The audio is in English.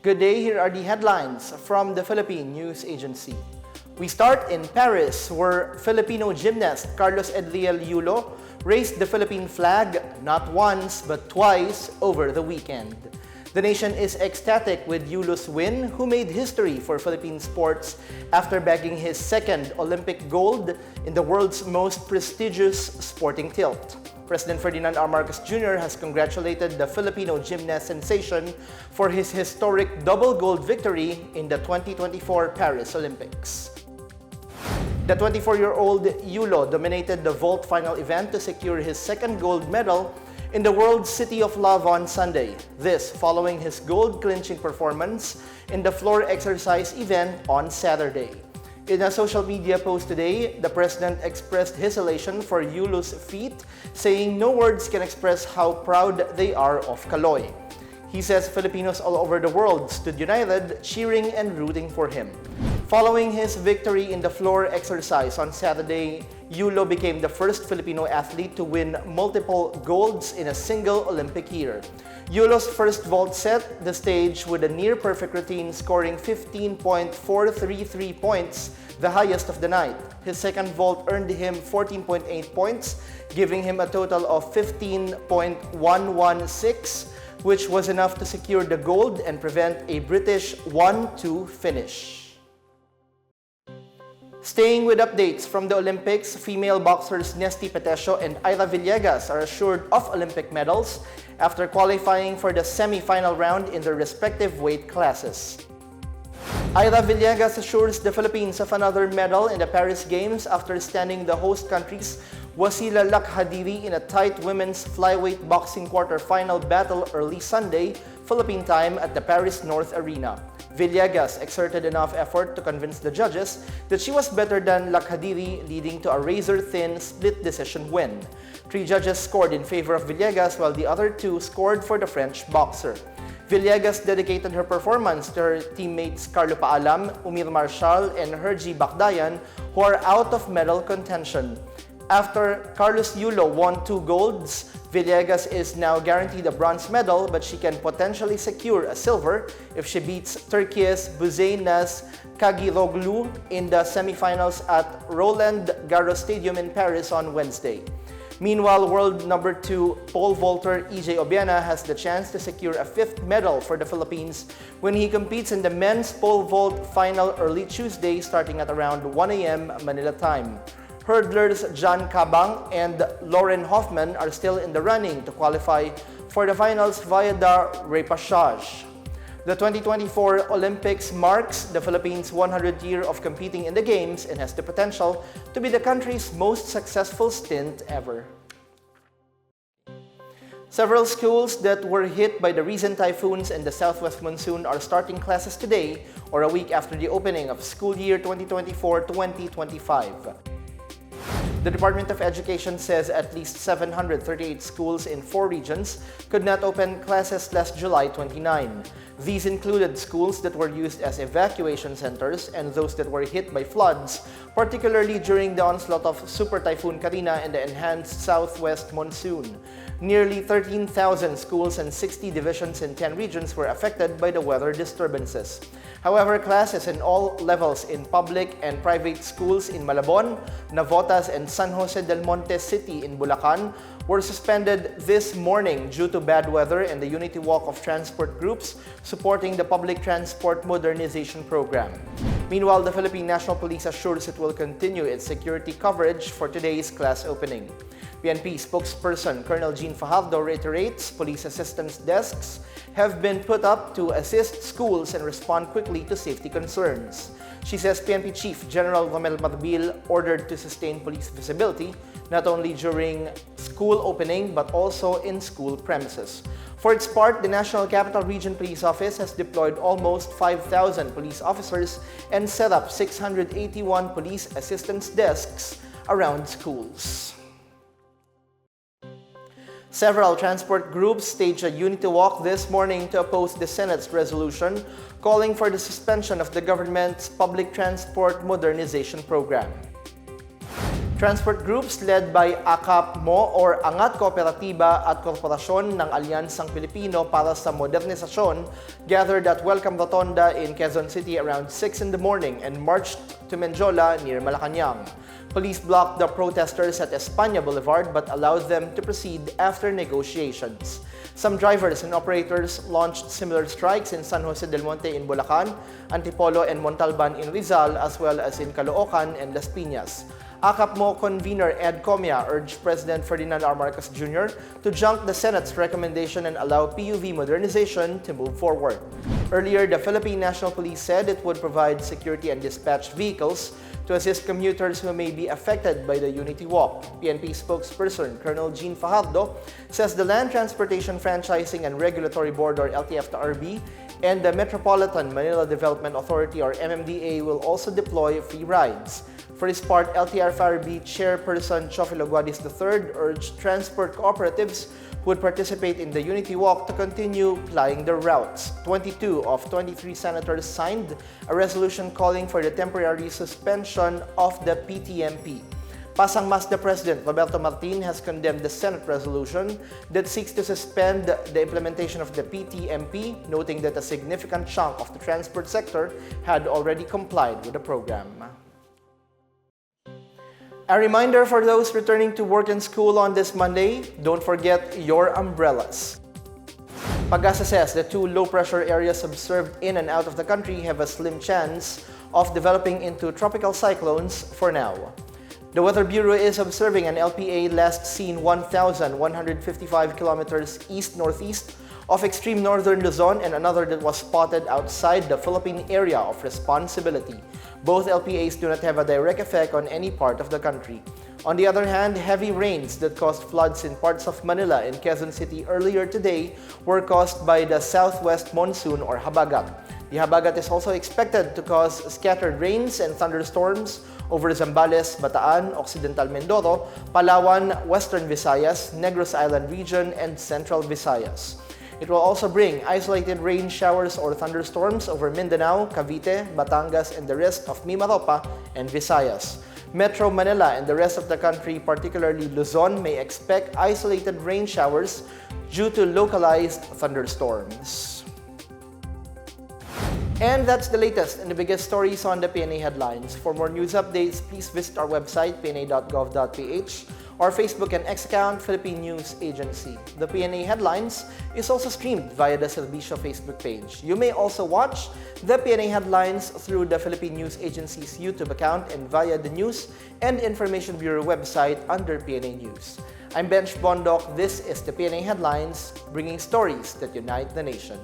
Good day, here are the headlines from the Philippine News Agency. We start in Paris, where Filipino gymnast Carlos Edliel Yulo raised the Philippine flag not once but twice over the weekend. The nation is ecstatic with Yulo's win, who made history for Philippine sports after bagging his second Olympic gold in the world's most prestigious sporting tilt. President Ferdinand R. Marcos Jr. has congratulated the Filipino gymnast sensation for his historic double gold victory in the 2024 Paris Olympics. The 24-year-old Yulo dominated the vault final event to secure his second gold medal in the world City of Love on Sunday. This following his gold-clinching performance in the floor exercise event on Saturday. In a social media post today, the president expressed his elation for Yulo's feat, saying no words can express how proud they are of Kaloy. He says Filipinos all over the world stood united, cheering and rooting for him. Following his victory in the floor exercise on Saturday, Yulo became the first Filipino athlete to win multiple golds in a single Olympic year. Yulo's first vault set the stage with a near-perfect routine, scoring 15.433 points, the highest of the night. His second vault earned him 14.8 points, giving him a total of 15.116, which was enough to secure the gold and prevent a British 1-2 finish. Staying with updates from the Olympics, female boxers Nesty Petecio and Ira Villegas are assured of Olympic medals after qualifying for the semi-final round in their respective weight classes. Ira Villegas assures the Philippines of another medal in the Paris Games after standing the host country's Wasila Lakhadiri in a tight women's flyweight boxing quarterfinal battle early Sunday, Philippine time at the Paris North Arena. Villegas exerted enough effort to convince the judges that she was better than Lakhadiri, leading to a razor-thin split decision win. 3 judges scored in favor of Villegas while the other 2 scored for the French boxer. Villegas dedicated her performance to her teammates Carlo Paalam, Umir Marshall, and Herji Bakdayan, who are out of medal contention. After Carlos Yulo won 2 golds, Villegas is now guaranteed a bronze medal, but she can potentially secure a silver if she beats Turkey's Buzaynaz Kagiroglu in the semifinals at Roland Garros Stadium in Paris on Wednesday. Meanwhile, world number 2 pole vaulter EJ Obiena has the chance to secure a 5th medal for the Philippines when he competes in the men's pole vault final early Tuesday starting at around 1 a.m. Manila time. Hurdlers John Cabang and Lauren Hoffman are still in the running to qualify for the finals via the repechage. The 2024 Olympics marks the Philippines' 100th year of competing in the Games and has the potential to be the country's most successful stint ever. Several schools that were hit by the recent typhoons and the southwest monsoon are starting classes today, or a week after the opening of school year 2024-2025. The Department of Education says at least 738 schools in 4 regions could not open classes last July 29. These included schools that were used as evacuation centers and those that were hit by floods, particularly during the onslaught of Super Typhoon Karina and the enhanced southwest monsoon. Nearly 13,000 schools and 60 divisions in 10 regions were affected by the weather disturbances. However, classes in all levels in public and private schools in Malabon, Navotas, and San Jose del Monte City in Bulacan were suspended this morning due to bad weather and the Unity Walk of Transport groups supporting the public transport modernization program. Meanwhile, the Philippine National Police assures it will continue its security coverage for today's class opening. PNP spokesperson Colonel Jean Fajardo reiterates police assistance desks have been put up to assist schools and respond quickly to safety concerns. She says PNP Chief General Romel Marbil ordered to sustain police visibility not only during school opening but also in school premises. For its part, the National Capital Region Police Office has deployed almost 5,000 police officers and set up 681 police assistance desks around schools. Several transport groups staged a unity walk this morning to oppose the Senate's resolution calling for the suspension of the government's public transport modernization program. Transport groups led by AKAP-MO or Angat Kooperatiba at Korporasyon ng Alyansang Pilipino para sa Modernisasyon gathered at Welcome Rotonda in Quezon City around 6 in the morning and marched to Menjola near Malacanang. Police blocked the protesters at España Boulevard but allowed them to proceed after negotiations. Some drivers and operators launched similar strikes in San Jose del Monte in Bulacan, Antipolo and Montalban in Rizal, as well as in Caloocan and Las Piñas. AKAP-MO convener Ed Comia urged President Ferdinand R. Marcos Jr. to junk the Senate's recommendation and allow PUV modernization to move forward. Earlier, the Philippine National Police said it would provide security and dispatch vehicles to assist commuters who may be affected by the Unity Walk. PNP spokesperson Colonel Jean Fajardo says the Land Transportation Franchising and Regulatory Board or LTFRB and the Metropolitan Manila Development Authority or MMDA will also deploy free rides. For his part, LTFRB Chairperson Chofilo Guadis III urged transport cooperatives who would participate in the Unity Walk to continue plying their routes. 22 of 23 senators signed a resolution calling for the temporary suspension of the PTMP. Pasang Mazda President Roberto Martin has condemned the Senate resolution that seeks to suspend the implementation of the PTMP, noting that a significant chunk of the transport sector had already complied with the program. A reminder for those returning to work and school on this Monday, don't forget your umbrellas. Pag-asa says the two low-pressure areas observed in and out of the country have a slim chance of developing into tropical cyclones for now. The Weather Bureau is observing an LPA last seen 1,155 kilometers east-northeast of extreme northern Luzon and another that was spotted outside the Philippine area of responsibility. Both LPAs do not have a direct effect on any part of the country. On the other hand, heavy rains that caused floods in parts of Manila and Quezon City earlier today were caused by the southwest monsoon or habagat. The habagat is also expected to cause scattered rains and thunderstorms over Zambales, Bataan, Occidental Mindoro, Palawan, Western Visayas, Negros Island region, and Central Visayas. It will also bring isolated rain showers or thunderstorms over Mindanao, Cavite, Batangas, and the rest of Mimaropa and Visayas. Metro Manila and the rest of the country, particularly Luzon, may expect isolated rain showers due to localized thunderstorms. And that's the latest and the biggest stories on the PNA Headlines. For more news updates, please visit our website, pna.gov.ph, our Facebook and X account, Philippine News Agency. The PNA Headlines is also streamed via the Servicio Facebook page. You may also watch the PNA Headlines through the Philippine News Agency's YouTube account and via the News and Information Bureau website under PNA News. I'm Bench Bondok. This is the PNA Headlines, bringing stories that unite the nation.